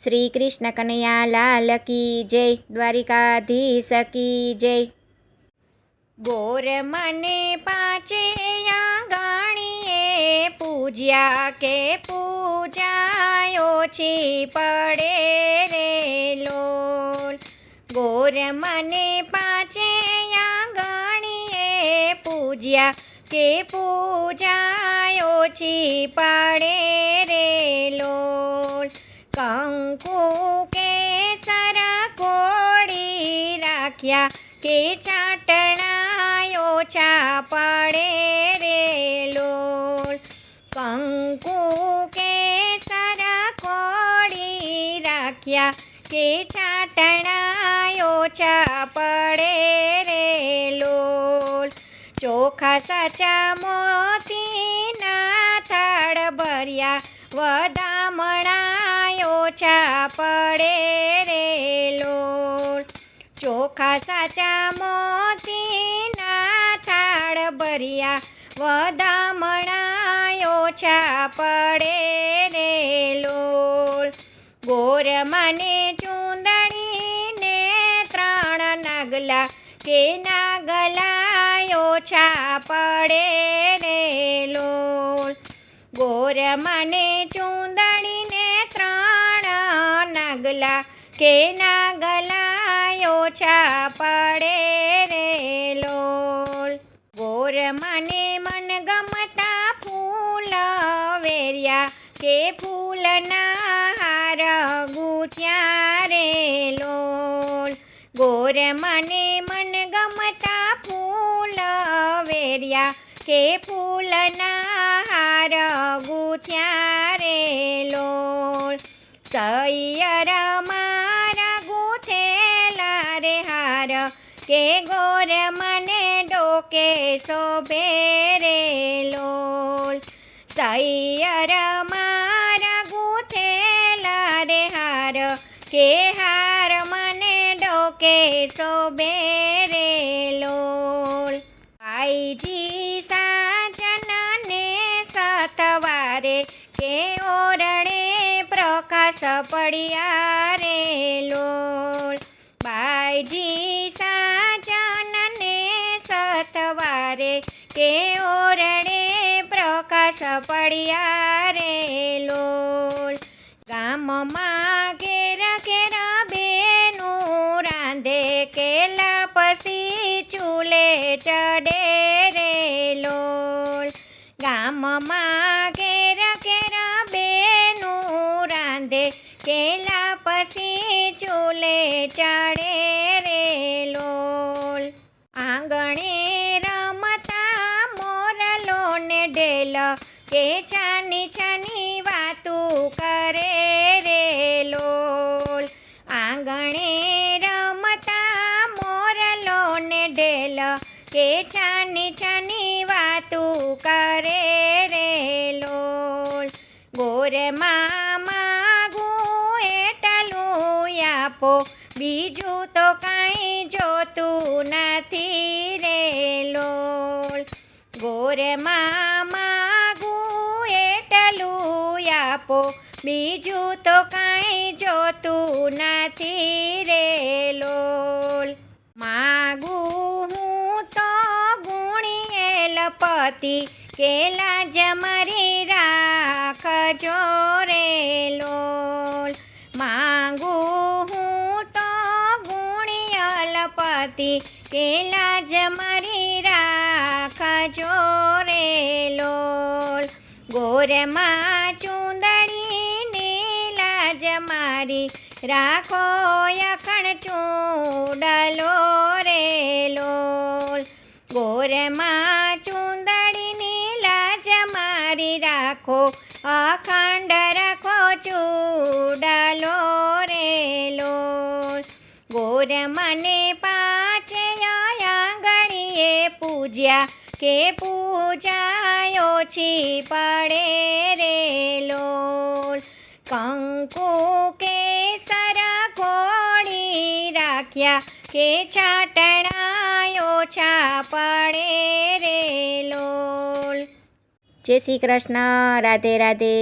શ્રી કૃષ્ણ કનૈયા લાલ કી જય, દ્વારિકાધીશ કી જય। ગોર મને પાંચે આંગણીએ પૂજ્યા કે પૂજાય ઓછી પડે રે લોલ। ગોર મને પાંચે આંગણીએ પૂજ્યા કે પૂજાય ઓછી પડે રે લોલ। કંકુ કેસર કોળી રાખ્યા કે ચાટણા ઓછા પડે રે લોલ। કંકુ કેસર કોળી રાખ્યા કે ચાટણા ઓછા પડે રે લોલ। ચોખા સાચા મોતીના થાળ ભર્યા વધામણા ઓછા પડે રે લોલ। ચોખા સાચા મોતીના થાળ ભર્યા વધામણા ઓછા પડે રે લોલ। ગોર મને ચૂંદડીને 3 નાગલા કે નાગલા ઓછા પડે રે લોલ। ગોર મને ચૂંદડીને 3 નાગલા કે નાગલા ઓછા પડે રે લોલ। ગોર મને મનગમતા ફૂલ વેર્યા કે ફૂલના હાર ગૂંથ્યા રે લોલ। ગોર મને મનગમતા ફૂલ વેર્યા કે ફૂલના હાર ગૂંથ્યા રે લોલ। સૈયર મારા ગૂંથેલા રે હાર કે ગોર મને ડોકે શોભે રે લોલ। સૈયર મારા ગૂંથેલા રે હાર કે હાર મને ડોકે શોભે રે લોલ। ભાઈજી સાજનને સતવારે કે ઓરડે પ્રકાશ પડ્યા રે લોલ। ભાઈજી સાજનને સતવારે કે ઓરડે પ્રકાશ પડ્યા રે લોલ। ગામમાં ઘેર ઘેર બેનું રાંધે કેલા પછી ચૂલે ચડે રે લોલ। ગામમાં ઘેર ઘેર બેનું રાંધે કેલા પછી ચૂલે ચડે રે લોલ। આંગણે રમતા મોરલો ને ઢેલ કે છાની છાની વાતું કરે રે લોલ। આંગણે રમતા મોરલો ને ઢેલ કે છાની છાની વાતું કરે રે લોલ। ગોરમાં માગું એટલું આપો બીજું તો કાંઈ જોતું નથી રે લોલ। ગોરમાં માગું એટલું આપો બીજું તો કાંઈ જોતું નથી રે લોલ। માગું હું તો ગુણિયેલ પતિ કે લાજ મારી રાખજો રે લોલ। માગું હું તો ગુણિયેલ પતિ કે લાજ મારી રાખજો રે લોલ। ગોરમાં ચૂંદડીની લાજ મારી રાખો અખણ ચૂંડલો રે લોલ। ગોરમાં ચૂંદડીની લાજ મારી રાખો અખંડ રાખો ચૂડલો રે લોલ। ગોર મને પાંચે આંગણીએ પૂજ્યા કે પૂજાય ઓછી પડે રે લોલ। કંકુ કેસર કોળી રાખ્યા કે ચાટણા ઓછા પડે રે લોલ। જય શ્રી કૃષ્ણ, રાધે રાધે।